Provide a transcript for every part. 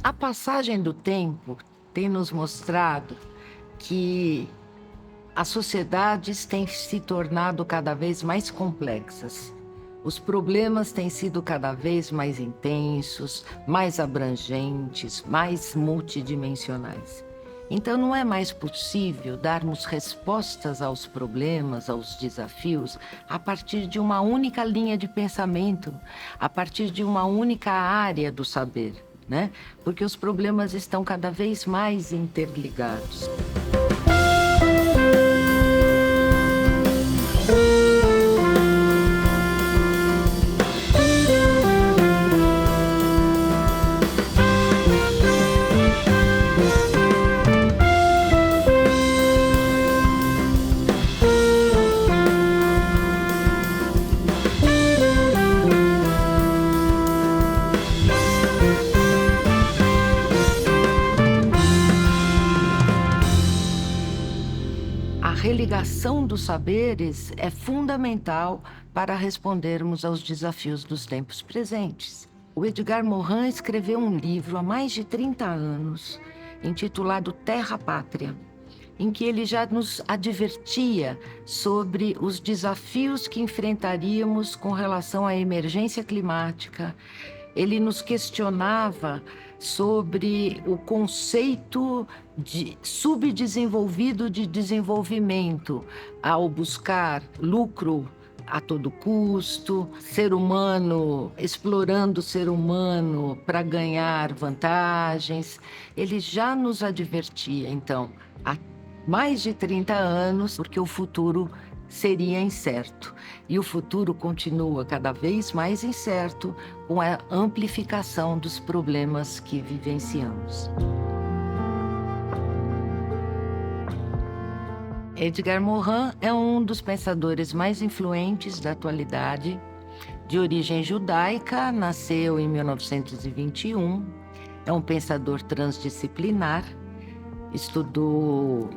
A passagem do tempo tem nos mostrado que as sociedades têm se tornado cada vez mais complexas. Os problemas têm sido cada vez mais intensos, mais abrangentes, mais multidimensionais. Então, não é mais possível darmos respostas aos problemas, aos desafios, a partir de uma única linha de pensamento, a partir de uma única área do saber, né? Porque os problemas estão cada vez mais interligados. A religação dos saberes é fundamental para respondermos aos desafios dos tempos presentes. O Edgar Morin escreveu um livro há mais de 30 anos, intitulado Terra Pátria, em que ele já nos advertia sobre os desafios que enfrentaríamos com relação à emergência climática. Ele nos questionava sobre o conceito de subdesenvolvido de desenvolvimento, ao buscar lucro a todo custo, ser humano, explorando o ser humano para ganhar vantagens. Ele já nos advertia, então, há mais de 30 anos, porque o futuro seria incerto. E o futuro continua cada vez mais incerto com a amplificação dos problemas que vivenciamos. Edgar Morin é um dos pensadores mais influentes da atualidade. De origem judaica, nasceu em 1921. É um pensador transdisciplinar. Estudou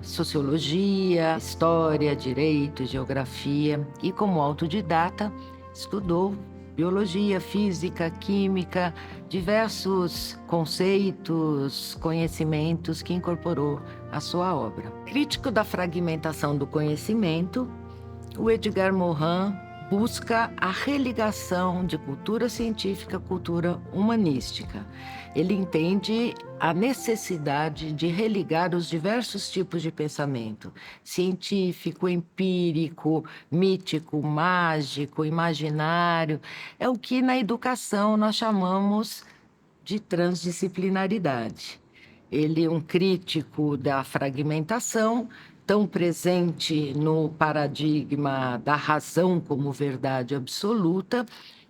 sociologia, história, direito, geografia e, como autodidata, estudou biologia, física, química, diversos conceitos, conhecimentos que incorporou à sua obra. Crítico da fragmentação do conhecimento, o Edgar Morin busca a religação de cultura científica à cultura humanística. Ele entende a necessidade de religar os diversos tipos de pensamento: científico, empírico, mítico, mágico, imaginário. É o que na educação nós chamamos de transdisciplinaridade. Ele é um crítico da fragmentação, tão presente no paradigma da razão como verdade absoluta.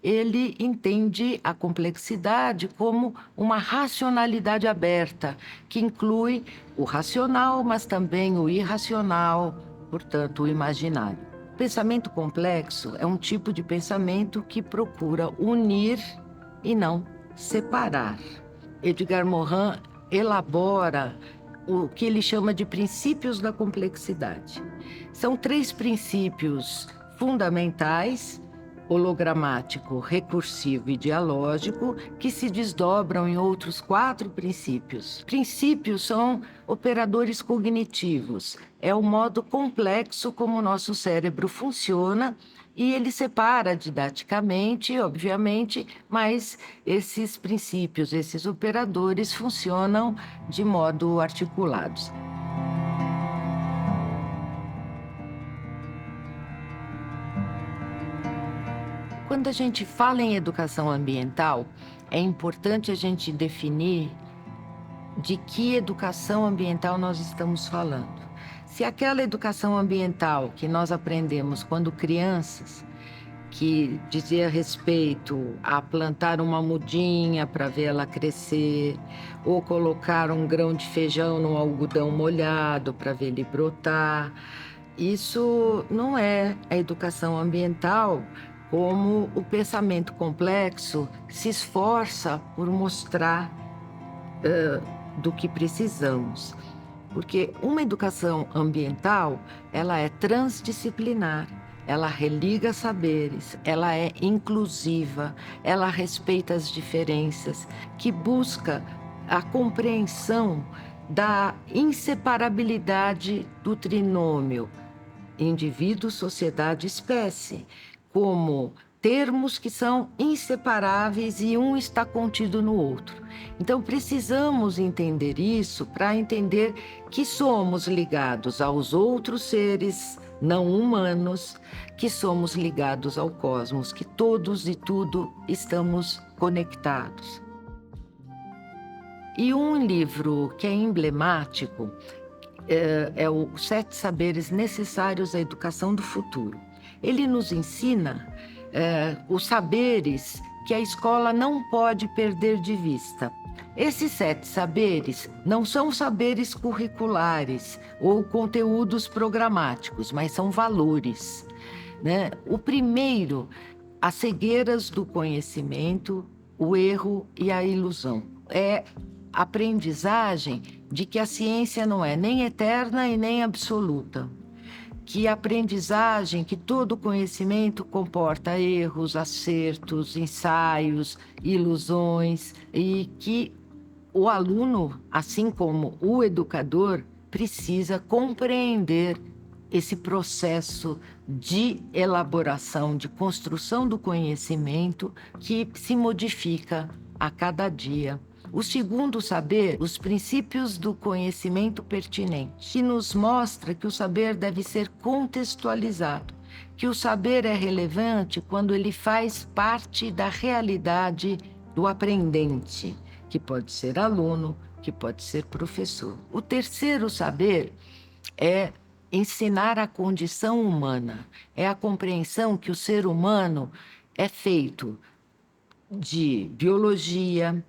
Ele entende a complexidade como uma racionalidade aberta, que inclui o racional, mas também o irracional, portanto, o imaginário. O pensamento complexo é um tipo de pensamento que procura unir e não separar. Edgar Morin elabora o que ele chama de princípios da complexidade. São 3 princípios fundamentais: hologramático, recursivo e dialógico, que se desdobram em outros 4 princípios. Princípios são operadores cognitivos. É o modo complexo como o nosso cérebro funciona, e ele separa didaticamente, obviamente, mas esses princípios, esses operadores funcionam de modo articulados. Quando a gente fala em educação ambiental, é importante a gente definir de que educação ambiental nós estamos falando. Se aquela educação ambiental que nós aprendemos quando crianças, que dizia respeito a plantar uma mudinha para ver ela crescer, ou colocar um grão de feijão no algodão molhado para ver ele brotar, isso não é a educação ambiental como o pensamento complexo se esforça por mostrar do que precisamos. Porque uma educação ambiental, ela é transdisciplinar. ela religa saberes, ela é inclusiva, ela respeita as diferenças, que busca a compreensão da inseparabilidade do trinômio indivíduo, sociedade, espécie, como termos que são inseparáveis e um está contido no outro. Então, precisamos entender isso para entender que somos ligados aos outros seres não humanos, que somos ligados ao cosmos, que todos e tudo estamos conectados. E um livro que é emblemático é o Sete Saberes Necessários à Educação do Futuro. Ele nos ensina os saberes que a escola não pode perder de vista. Esses 7 saberes não são saberes curriculares ou conteúdos programáticos, mas são valores, né? O primeiro, as cegueiras do conhecimento, o erro e a ilusão. É a aprendizagem de que a ciência não é nem eterna e nem absoluta. Que a aprendizagem, que todo conhecimento comporta erros, acertos, ensaios, ilusões, e que o aluno, assim como o educador, precisa compreender esse processo de elaboração, de construção do conhecimento que se modifica a cada dia. O segundo saber, os princípios do conhecimento pertinente, que nos mostra que o saber deve ser contextualizado, que o saber é relevante quando ele faz parte da realidade do aprendente, que pode ser aluno, que pode ser professor. O terceiro saber é ensinar a condição humana, é a compreensão que o ser humano é feito de biologia,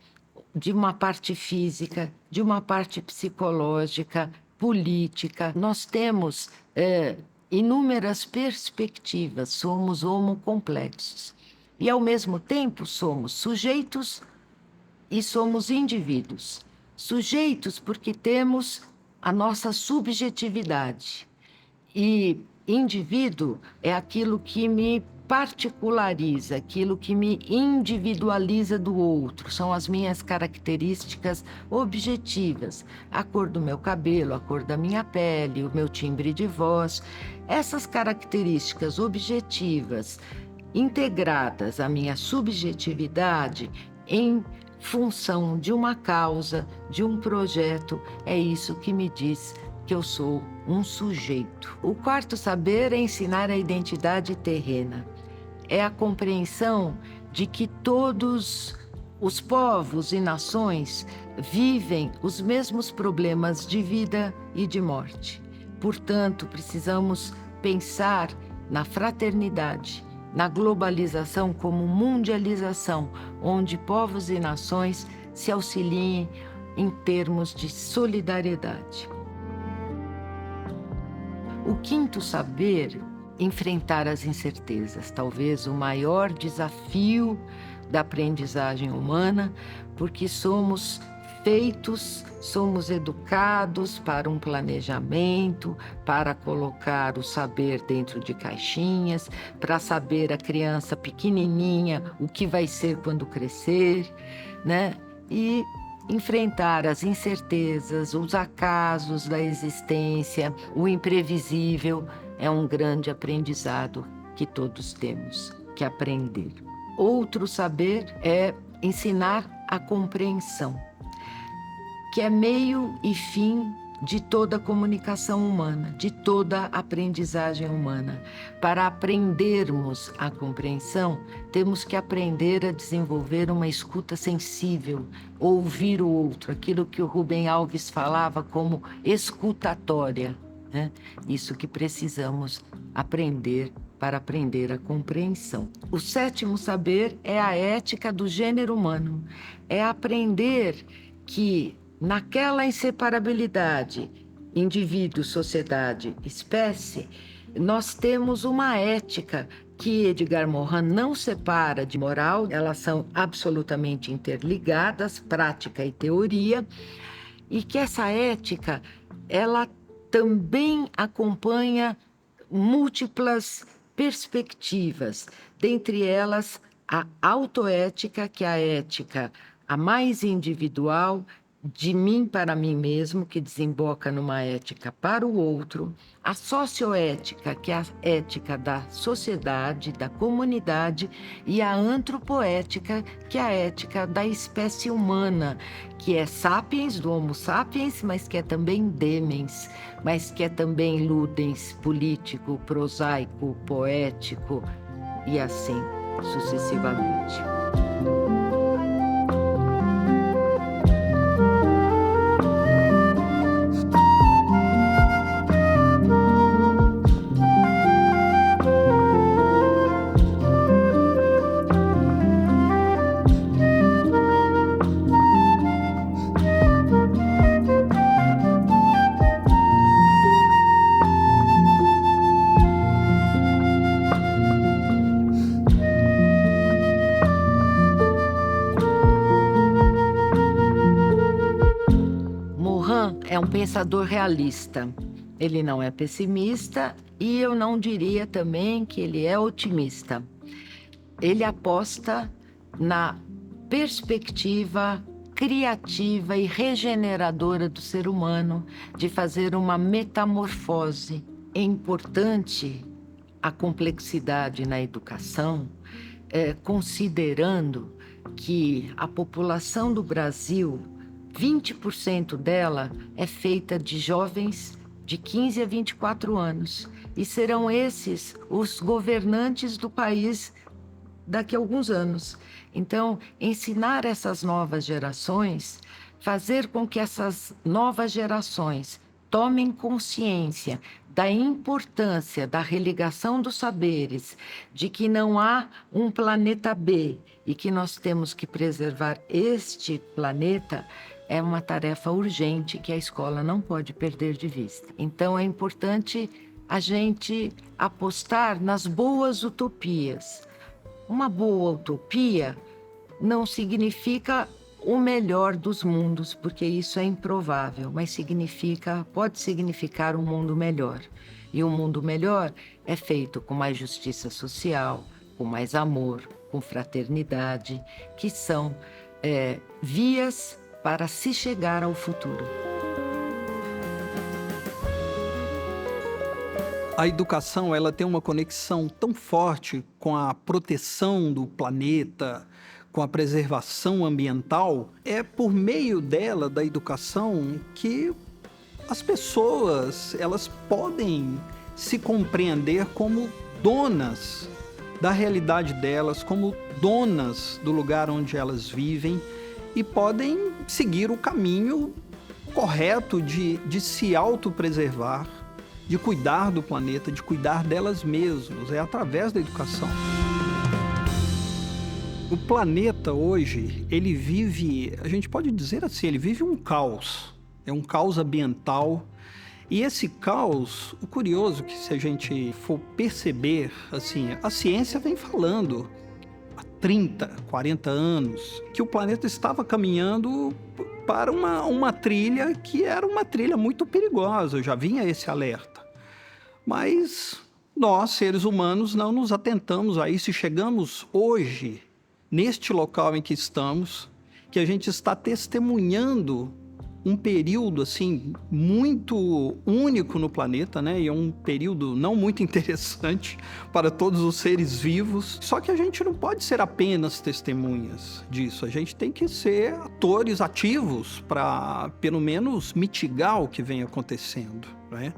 de uma parte física, de uma parte psicológica, política. Nós temos inúmeras perspectivas, somos homocomplexos. E, ao mesmo tempo, somos sujeitos e somos indivíduos. Sujeitos porque temos a nossa subjetividade. E indivíduo é aquilo que me particulariza, aquilo que me individualiza do outro, são as minhas características objetivas, a cor do meu cabelo, a cor da minha pele, o meu timbre de voz. Essas características objetivas, integradas à minha subjetividade em função de uma causa, de um projeto, é isso que me diz que eu sou um sujeito. O quarto saber é ensinar a identidade terrena. É a compreensão de que todos os povos e nações vivem os mesmos problemas de vida e de morte. Portanto, precisamos pensar na fraternidade, na globalização como mundialização, onde povos e nações se auxiliem em termos de solidariedade. O quinto saber, enfrentar as incertezas, talvez o maior desafio da aprendizagem humana, porque somos feitos, somos educados para um planejamento, para colocar o saber dentro de caixinhas, para saber a criança pequenininha o que vai ser quando crescer, né? E enfrentar as incertezas, os acasos da existência, o imprevisível, é um grande aprendizado que todos temos que aprender. Outro saber é ensinar a compreensão, que é meio e fim de toda comunicação humana, de toda aprendizagem humana. Para aprendermos a compreensão, temos que aprender a desenvolver uma escuta sensível, ouvir o outro, aquilo que o Rubem Alves falava como escutatória, né? Isso que precisamos aprender para aprender a compreensão. O sétimo saber é a ética do gênero humano, é aprender que naquela inseparabilidade, indivíduo, sociedade, espécie, nós temos uma ética que Edgar Morin não separa de moral, elas são absolutamente interligadas, prática e teoria, e que essa ética, ela também acompanha múltiplas perspectivas, dentre elas a autoética, que é a ética a mais individual, de mim para mim mesmo, que desemboca numa ética para o outro, a socioética, que é a ética da sociedade, da comunidade, e a antropoética, que é a ética da espécie humana, que é sapiens, do Homo sapiens, mas que é também demens, mas que é também ludens, político, prosaico, poético, e assim sucessivamente. É um pensador realista. Ele não é pessimista e eu não diria também que ele é otimista. Ele aposta na perspectiva criativa e regeneradora do ser humano de fazer uma metamorfose. É importante a complexidade na educação, considerando que a população do Brasil, 20% dela é feita de jovens de 15 a 24 anos. E serão esses os governantes do país daqui a alguns anos. Então, ensinar essas novas gerações, fazer com que essas novas gerações tomem consciência da importância da religação dos saberes, de que não há um planeta B e que nós temos que preservar este planeta, é uma tarefa urgente que a escola não pode perder de vista. Então, é importante a gente apostar nas boas utopias. Uma boa utopia não significa o melhor dos mundos, porque isso é improvável, mas pode significar um mundo melhor. E um mundo melhor é feito com mais justiça social, com mais amor, com fraternidade, que são vias para se chegar ao futuro. A educação, ela tem uma conexão tão forte com a proteção do planeta, com a preservação ambiental. É por meio dela, da educação, que as pessoas, elas podem se compreender como donas da realidade delas, como donas do lugar onde elas vivem, e podem seguir o caminho correto de se autopreservar, de cuidar do planeta, de cuidar delas mesmas. É através da educação. O planeta hoje, ele vive, a gente pode dizer assim, ele vive um caos. É um caos ambiental. E esse caos, o curioso que se a gente for perceber, assim, a ciência vem falando 30, 40 anos, que o planeta estava caminhando para uma trilha que era uma trilha muito perigosa, já vinha esse alerta. Mas nós, seres humanos, não nos atentamos a isso e chegamos hoje, neste local em que estamos, que a gente está testemunhando um período assim muito único no planeta, né? E é um período não muito interessante para todos os seres vivos. Só que a gente não pode ser apenas testemunhas disso. A gente tem que ser atores ativos para, pelo menos, mitigar o que vem acontecendo, né?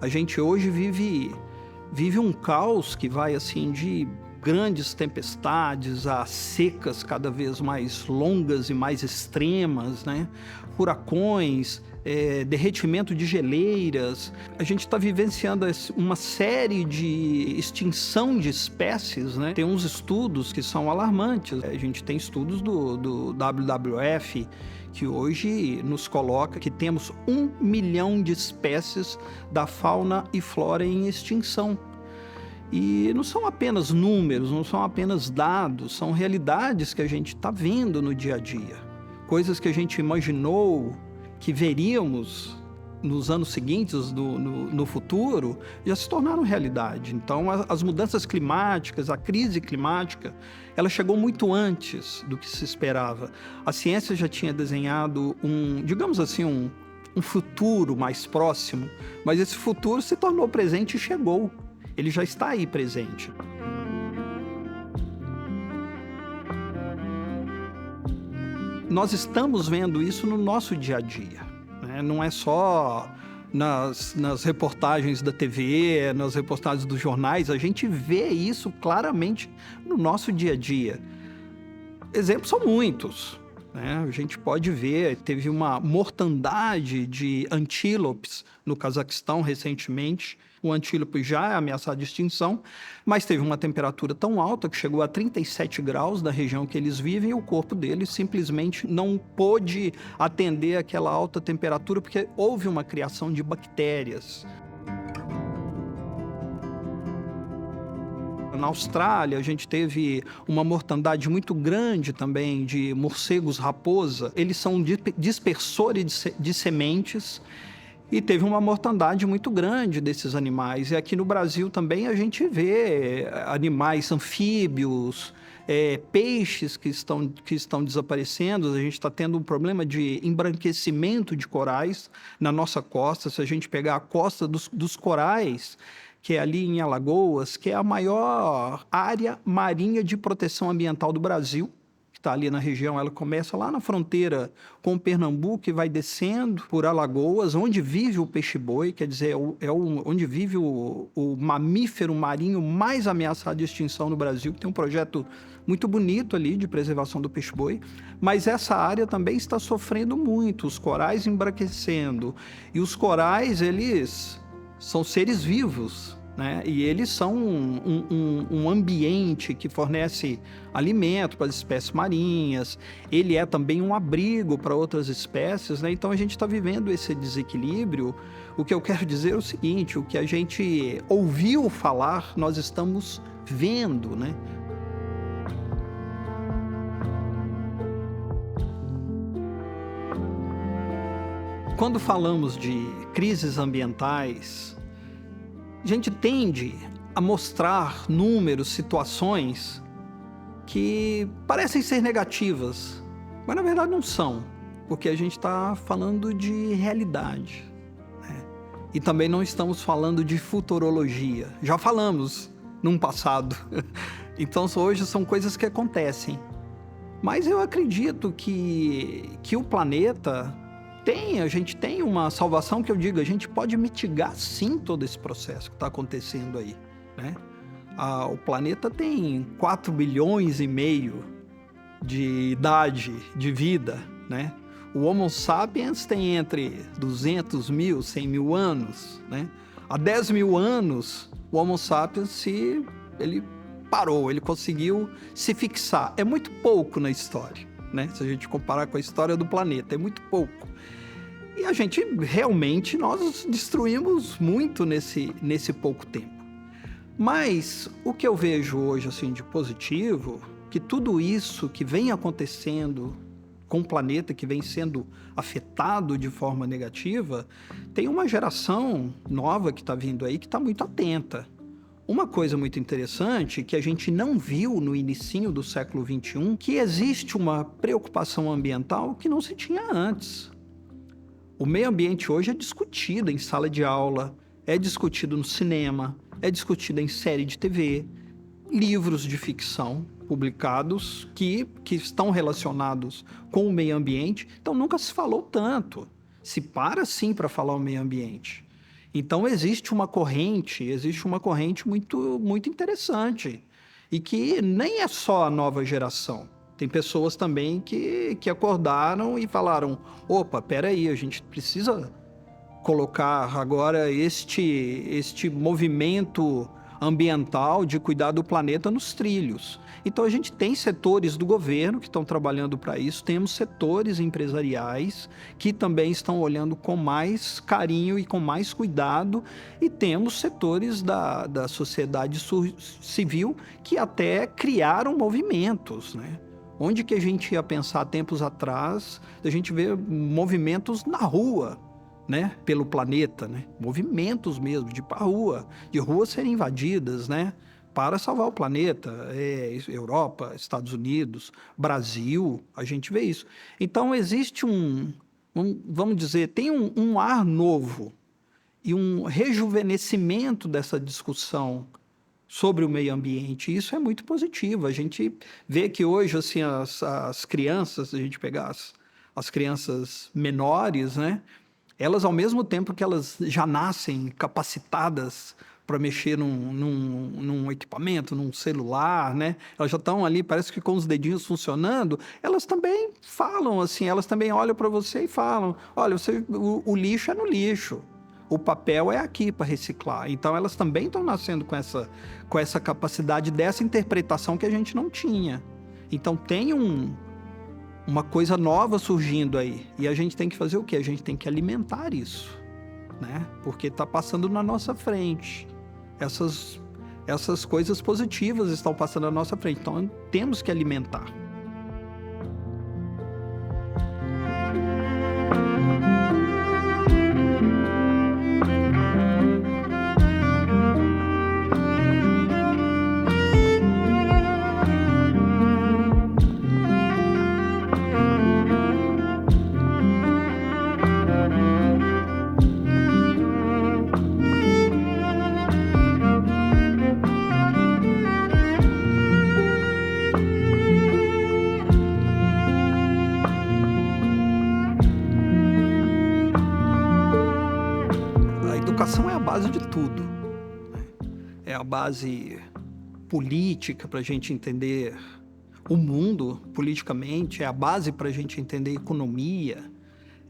A gente hoje vive um caos que vai assim de grandes tempestades a secas cada vez mais longas e mais extremas, né? Furacões, derretimento de geleiras. A gente está vivenciando uma série de extinção de espécies, né? Tem uns estudos que são alarmantes. A gente tem estudos do WWF que hoje nos coloca que temos 1 milhão de espécies da fauna e flora em extinção. E não são apenas números, não são apenas dados, são realidades que a gente está vendo no dia a dia. Coisas que a gente imaginou que veríamos nos anos seguintes, no futuro, já se tornaram realidade. Então, as mudanças climáticas, a crise climática, ela chegou muito antes do que se esperava. A ciência já tinha desenhado digamos assim, um futuro mais próximo, mas esse futuro se tornou presente e chegou. Ele já está aí presente. Nós estamos vendo isso no nosso dia a dia, né? Não é só nas reportagens da TV, nas reportagens dos jornais, a gente vê isso claramente no nosso dia a dia. Exemplos são muitos, né? A gente pode ver, teve uma mortandade de antílopes no Cazaquistão recentemente. O antílope já é ameaçado de extinção, mas teve uma temperatura tão alta que chegou a 37 graus na região que eles vivem e o corpo deles simplesmente não pôde atender aquela alta temperatura porque houve uma criação de bactérias. Na Austrália, a gente teve uma mortandade muito grande também de morcegos raposa. Eles são dispersores de sementes e teve uma mortandade muito grande desses animais. E aqui no Brasil também a gente vê animais anfíbios, peixes que estão desaparecendo. A gente está tendo um problema de embranquecimento de corais na nossa costa. Se a gente pegar a costa dos corais, que é ali em Alagoas, que é a maior área marinha de proteção ambiental do Brasil, que está ali na região, ela começa lá na fronteira com Pernambuco e vai descendo por Alagoas, onde vive o peixe-boi, quer dizer, onde vive o mamífero marinho mais ameaçado de extinção no Brasil, que tem um projeto muito bonito ali de preservação do peixe-boi, mas essa área também está sofrendo muito, os corais embranquecendo, e os corais, eles são seres vivos, né? E eles são um ambiente que fornece alimento para as espécies marinhas, ele é também um abrigo para outras espécies, né? Então a gente está vivendo esse desequilíbrio. O que eu quero dizer é o seguinte, o que a gente ouviu falar, nós estamos vendo, né? Quando falamos de crises ambientais, a gente tende a mostrar números, situações que parecem ser negativas, mas na verdade não são, porque a gente está falando de realidade, né? E também não estamos falando de futurologia. Já falamos num passado. Então hoje são coisas que acontecem. Mas eu acredito que o planeta a gente tem uma salvação, que eu digo, a gente pode mitigar sim todo esse processo que está acontecendo aí, né? O planeta tem 4 bilhões e meio de idade, de vida, né? O Homo sapiens tem entre 200 mil, 100 mil anos, né? Há 10 mil anos, o Homo sapiens ele parou, ele conseguiu se fixar. É muito pouco na história, né? Se a gente comparar com a história do planeta, é muito pouco. E a gente, realmente, nós destruímos muito nesse pouco tempo. Mas o que eu vejo hoje, assim, de positivo, que tudo isso que vem acontecendo com o planeta, que vem sendo afetado de forma negativa, tem uma geração nova que está vindo aí, que está muito atenta. Uma coisa muito interessante que a gente não viu no inicinho do século XXI, que existe uma preocupação ambiental que não se tinha antes. O meio ambiente hoje é discutido em sala de aula, é discutido no cinema, é discutido em série de TV, livros de ficção publicados que estão relacionados com o meio ambiente. Então nunca se falou tanto. Se para sim para falar o meio ambiente. Então existe uma corrente muito, muito interessante. E que nem é só a nova geração. Tem pessoas também que acordaram e falaram: opa, peraí, a gente precisa colocar agora este movimento ambiental de cuidar do planeta nos trilhos. Então a gente tem setores do governo que estão trabalhando para isso, temos setores empresariais que também estão olhando com mais carinho e com mais cuidado, e temos setores da sociedade civil que até criaram movimentos, né? Onde que a gente ia pensar tempos atrás, a gente vê movimentos na rua, né, pelo planeta, né? Movimentos mesmo, de ruas serem invadidas, né, para salvar o planeta. Europa, Estados Unidos, Brasil, a gente vê isso. Então, existe vamos dizer, tem um ar novo e um rejuvenescimento dessa discussão sobre o meio ambiente. Isso é muito positivo. A gente vê que hoje, assim, as crianças, se a gente pegar as crianças menores, né, elas, ao mesmo tempo que elas já nascem capacitadas para mexer num equipamento, num celular, né? Elas já estão ali, parece que com os dedinhos funcionando, elas também falam assim, elas também olham para você e falam, olha, o lixo é no lixo, o papel é aqui para reciclar. Então, elas também estão nascendo com essa capacidade dessa interpretação que a gente não tinha. Então, tem uma coisa nova surgindo aí. E a gente tem que fazer o quê? A gente tem que alimentar isso, né? Porque está passando na nossa frente. Essas coisas positivas estão passando na nossa frente. Então, temos que alimentar. A educação é a base de tudo, né? É a base política para a gente entender o mundo politicamente, é a base para a gente entender a economia,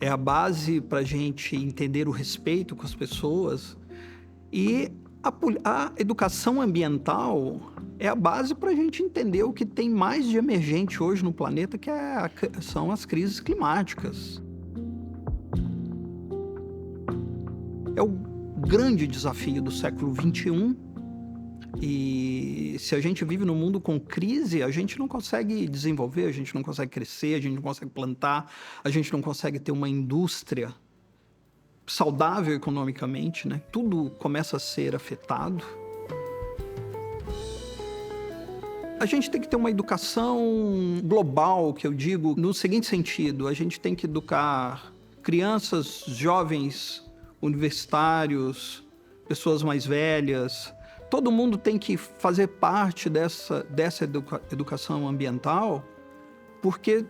é a base para a gente entender o respeito com as pessoas. E a educação ambiental é a base para a gente entender o que tem mais de emergente hoje no planeta, são as crises climáticas. É o grande desafio do século XXI. E se a gente vive num mundo com crise, a gente não consegue desenvolver, a gente não consegue crescer, a gente não consegue plantar, a gente não consegue ter uma indústria saudável economicamente, né? Tudo começa a ser afetado. A gente tem que ter uma educação global, que eu digo, no seguinte sentido: a gente tem que educar crianças, jovens, universitários, pessoas mais velhas. Todo mundo tem que fazer parte dessa educação ambiental, porque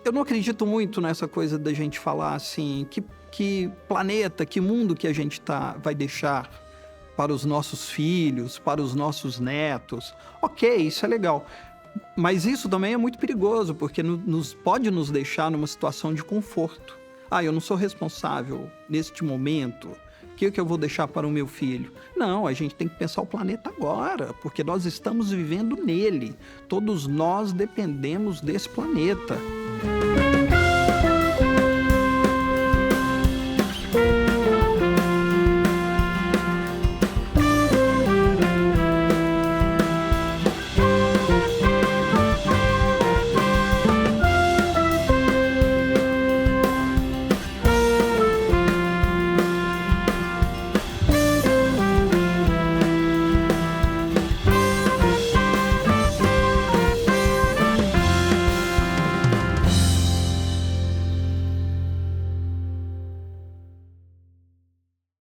eu não acredito muito nessa coisa da gente falar assim, que planeta, que mundo que a gente vai deixar para os nossos filhos, para os nossos netos. Ok, isso é legal. Mas isso também é muito perigoso, porque pode nos deixar numa situação de conforto. Eu não sou responsável neste momento. O que eu vou deixar para o meu filho? Não, a gente tem que pensar o planeta agora, porque nós estamos vivendo nele. Todos nós dependemos desse planeta.